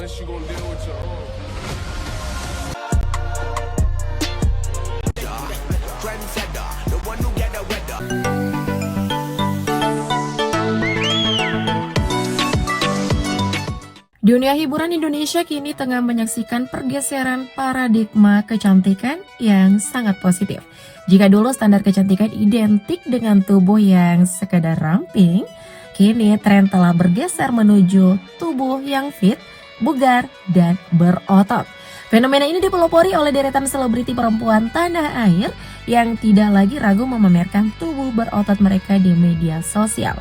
Dunia hiburan Indonesia kini tengah menyaksikan pergeseran paradigma kecantikan yang sangat positif. Jika dulu standar kecantikan identik dengan tubuh yang sekedar ramping, kini tren telah bergeser menuju tubuh yang fit, bugar, dan berotot. Fenomena ini dipelopori oleh deretan selebriti perempuan tanah air yang tidak lagi ragu memamerkan tubuh berotot mereka di media sosial.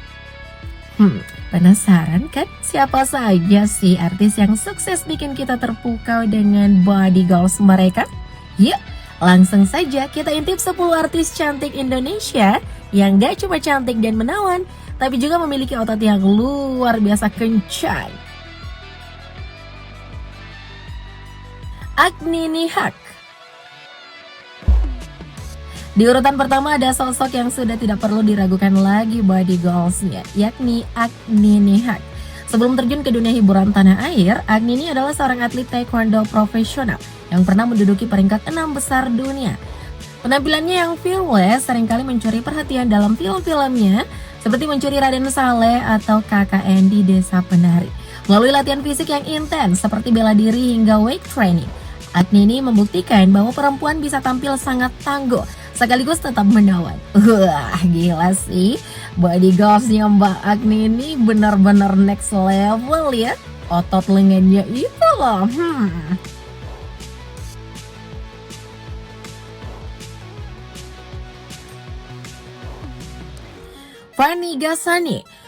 Penasaran kan siapa saja sih artis yang sukses bikin kita terpukau dengan body goals mereka? Yuk, langsung saja kita intip 10 artis cantik Indonesia yang gak cuma cantik dan menawan, tapi juga memiliki otot yang luar biasa kencang. Agni Nihak. Di urutan pertama ada sosok yang sudah tidak perlu diragukan lagi body goals-nya, yakni Agni Nihak. Sebelum terjun ke dunia hiburan tanah air, Agni ini adalah seorang atlet taekwondo profesional yang pernah menduduki peringkat 6 besar dunia. Penampilannya yang fearless seringkali mencuri perhatian dalam film-filmnya, seperti Mencuri Raden Saleh atau KKN di Desa Penari. Melalui latihan fisik yang intens seperti bela diri hingga weight training, Agni ini membuktikan bahwa perempuan bisa tampil sangat tangguh sekaligus tetap menawan. Wah, gila sih. Body goals-nya Mbak Agni ini benar-benar next level ya. Otot lengannya itu loh. Fanny Ghazani.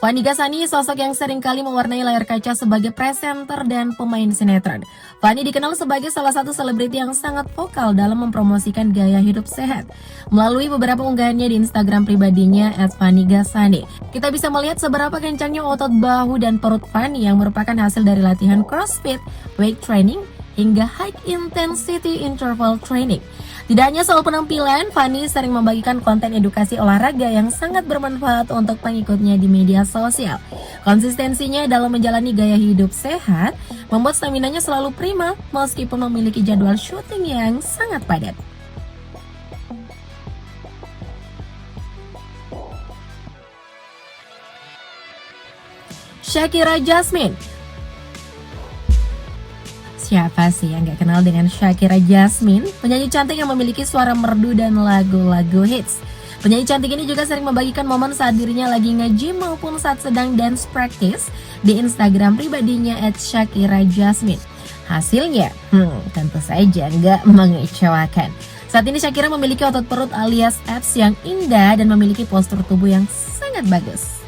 Fanny Ghazani sosok yang seringkali mewarnai layar kaca sebagai presenter dan pemain sinetron. Fanny dikenal sebagai salah satu selebriti yang sangat vokal dalam mempromosikan gaya hidup sehat. Melalui beberapa unggahannya di Instagram pribadinya @fannyghazani, kita bisa melihat seberapa kencangnya otot bahu dan perut Fanny yang merupakan hasil dari latihan crossfit, weight training, hingga high intensity interval training. Tidak hanya soal penampilan, Fanny sering membagikan konten edukasi olahraga yang sangat bermanfaat untuk pengikutnya di media sosial. Konsistensinya dalam menjalani gaya hidup sehat membuat staminanya selalu prima meskipun memiliki jadwal syuting yang sangat padat. Shakira Jasmine. Siapa sih yang gak kenal dengan Shakira Jasmine, penyanyi cantik yang memiliki suara merdu dan lagu-lagu hits. Penyanyi cantik ini juga sering membagikan momen saat dirinya lagi nge-gym maupun saat sedang dance practice di Instagram pribadinya @Shakira Jasmine. Hasilnya, tentu saja gak mengecewakan. Saat ini Shakira memiliki otot perut alias abs yang indah dan memiliki postur tubuh yang sangat bagus.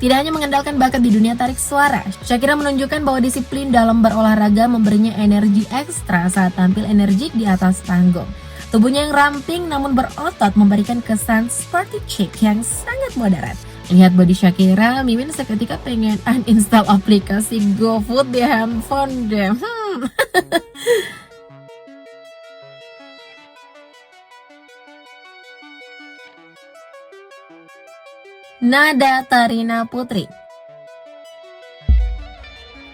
Tidak hanya mengandalkan bakat di dunia tarik suara, Shakira menunjukkan bahwa disiplin dalam berolahraga memberinya energi ekstra saat tampil energik di atas panggung. Tubuhnya yang ramping namun berotot memberikan kesan sporty chic yang sangat moderat. Lihat body Shakira, Mimin seketika pengen uninstall aplikasi GoFood di handphone deh. Nada Tarina Putri.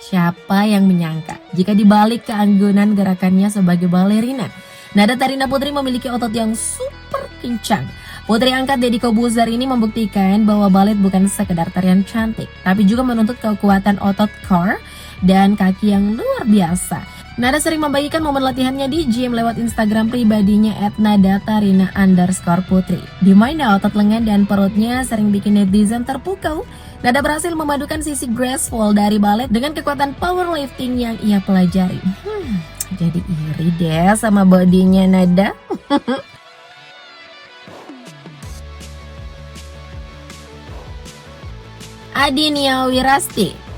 Siapa yang menyangka jika dibalik keanggunan gerakannya sebagai balerina, Nada Tarina Putri memiliki otot yang super kencang. Putri angkat Deddy Kobuzer ini membuktikan bahwa balet bukan sekedar tarian cantik, tapi juga menuntut kekuatan otot core dan kaki yang luar biasa. Nada sering membagikan momen latihannya di gym lewat Instagram pribadinya @nada_tarina_putri. Di mana otot lengan dan perutnya sering bikin netizen terpukau. Nada berhasil memadukan sisi graceful dari balet dengan kekuatan powerlifting yang ia pelajari. Jadi iri deh sama bodinya Nada. Adinia Wirasti.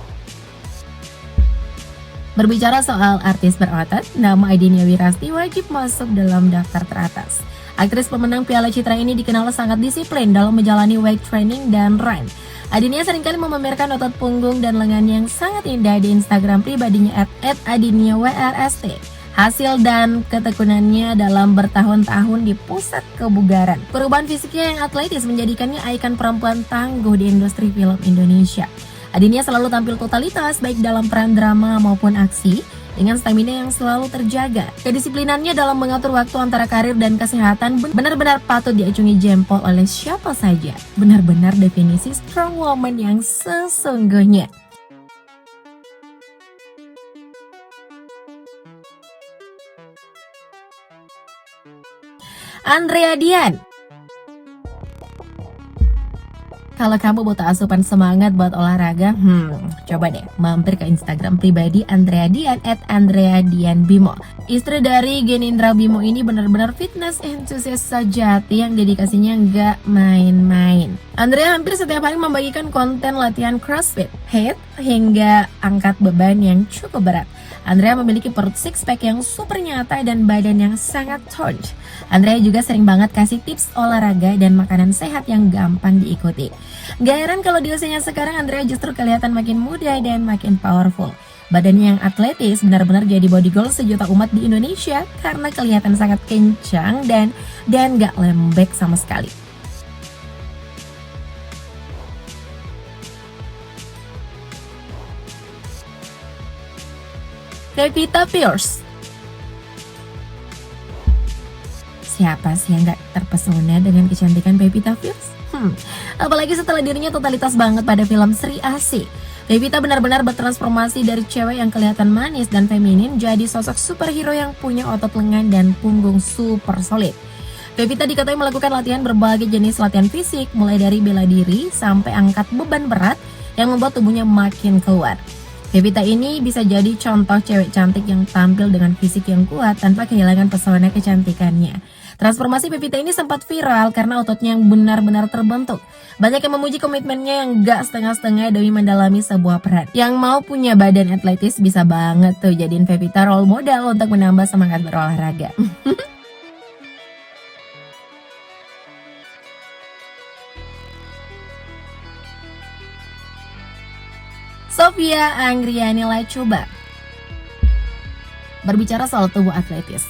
Berbicara soal artis berotot, nama Adinia Wirasti wajib masuk dalam daftar teratas. Aktris pemenang Piala Citra ini dikenal sangat disiplin dalam menjalani weight training dan run. Adinia seringkali memamerkan otot punggung dan lengan yang sangat indah di Instagram pribadinya @adiniawrst. Hasil dan ketekunannya dalam bertahun-tahun di pusat kebugaran. Perubahan fisiknya yang atletis menjadikannya ikon perempuan tangguh di industri film Indonesia. Adinia selalu tampil totalitas baik dalam peran drama maupun aksi, dengan stamina yang selalu terjaga. Kedisiplinannya dalam mengatur waktu antara karir dan kesehatan benar-benar patut diacungi jempol oleh siapa saja. Benar-benar definisi strong woman yang sesungguhnya. Andrea Dian. Kalau kamu butuh asupan semangat buat olahraga, coba deh mampir ke Instagram pribadi Andrea Dian @AndreaDianBimo. Istri dari Genindra Bimo ini benar-benar fitness enthusiast sejati yang dedikasinya nggak main-main. Andrea hampir setiap hari membagikan konten latihan CrossFit, HIIT, hingga angkat beban yang cukup berat. Andrea memiliki perut six pack yang super nyata dan badan yang sangat toned. Andrea juga sering banget kasih tips olahraga dan makanan sehat yang gampang diikuti. Gak heran kalau di usianya sekarang Andrea justru kelihatan makin muda dan makin powerful. Badannya yang atletis benar-benar jadi body goal sejuta umat di Indonesia karena kelihatan sangat kencang dan gak lembek sama sekali. Pevita Pierce. Siapa sih yang gak terpesona dengan kecantikan Pevita Pierce? Apalagi setelah dirinya totalitas banget pada film Sri Asih. Pevita benar-benar bertransformasi dari cewek yang kelihatan manis dan feminin jadi sosok superhero yang punya otot lengan dan punggung super solid. Pevita diketahui melakukan latihan berbagai jenis latihan fisik, mulai dari bela diri sampai angkat beban berat yang membuat tubuhnya makin keluar. Pevita ini bisa jadi contoh cewek cantik yang tampil dengan fisik yang kuat tanpa kehilangan pesona kecantikannya. Transformasi Pevita ini sempat viral karena ototnya yang benar-benar terbentuk. Banyak yang memuji komitmennya yang gak setengah-setengah demi mendalami sebuah peran. Yang mau punya badan atletis bisa banget tuh jadiin Pevita role model untuk menambah semangat berolahraga. Sofia Anggriani Lachuba. Berbicara soal tubuh atletis,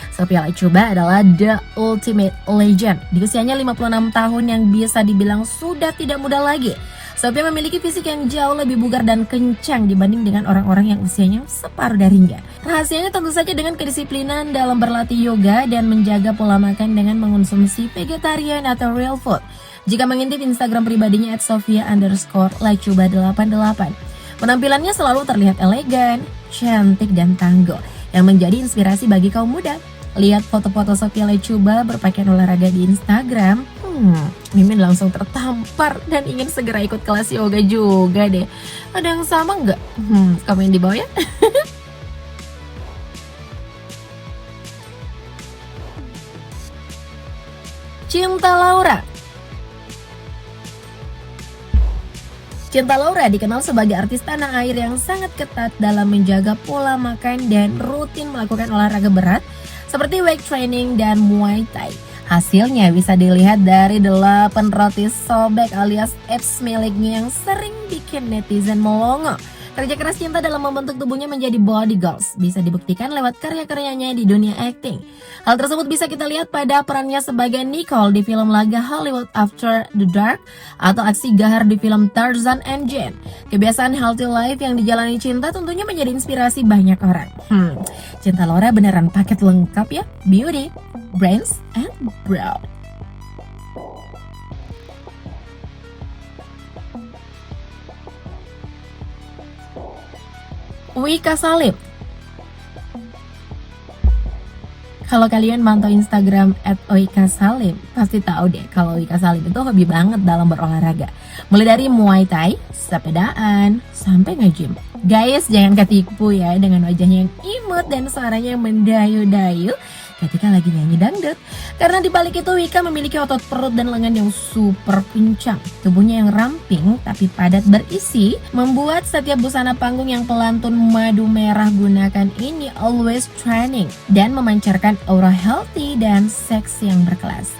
Sofia Lachuba adalah the ultimate legend. Di usianya 56 tahun yang bisa dibilang sudah tidak muda lagi, Sofia memiliki fisik yang jauh lebih bugar dan kencang dibanding dengan orang-orang yang usianya separuh darinya. Rahasianya tentu saja dengan kedisiplinan dalam berlatih yoga dan menjaga pola makan dengan mengonsumsi vegetarian atau real food. Jika mengintip Instagram pribadinya @sofia_lachuba88, penampilannya selalu terlihat elegan, cantik, dan tangguh yang menjadi inspirasi bagi kaum muda. Lihat foto-foto Sofia Lachuba berpakaian olahraga di Instagram, Mimin langsung tertampar dan ingin segera ikut kelas yoga juga deh. Ada yang sama nggak? Komen di bawah ya. Cinta Laura. Cinta Laura dikenal sebagai artis tanah air yang sangat ketat dalam menjaga pola makan dan rutin melakukan olahraga berat seperti weight training dan Muay Thai. Hasilnya bisa dilihat dari 8 roti sobek alias abs miliknya yang sering bikin netizen melongo. Kerja keras Cinta dalam membentuk tubuhnya menjadi body goals bisa dibuktikan lewat karya-karyanya di dunia acting. Hal tersebut bisa kita lihat pada perannya sebagai Nicole di film laga Hollywood After the Dark atau aksi gahar di film Tarzan and Jane. Kebiasaan healthy life yang dijalani Cinta tentunya menjadi inspirasi banyak orang. Cinta Laura beneran paket lengkap ya, beauty, brains, and brow. Wika Salim. Kalau kalian mantau Instagram @wikasalim, pasti tahu deh kalau Wika Salim itu hobi banget dalam berolahraga. Mulai dari Muay Thai, sepedaan, sampai nge-gym. Guys, jangan ketipu ya dengan wajahnya yang imut dan suaranya yang mendayu-dayu ketika lagi nyanyi dangdut. Karena di balik itu Wika memiliki otot perut dan lengan yang super kencang. Tubuhnya yang ramping tapi padat berisi membuat setiap busana panggung yang pelantun madu merah gunakan ini always training dan memancarkan aura healthy dan seksi yang berkelas.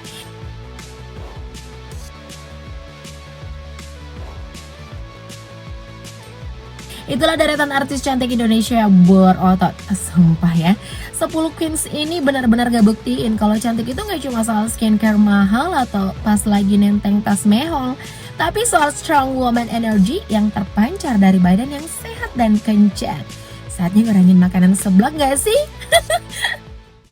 Itulah deretan artis cantik Indonesia berotot. Sumpah ya, 10 queens ini benar-benar gak buktiin kalau cantik itu gak cuma soal skincare mahal atau pas lagi nenteng tas mehong. Tapi soal strong woman energy yang terpancar dari badan yang sehat dan kencang. Saatnya ngurangin makanan seblak gak sih?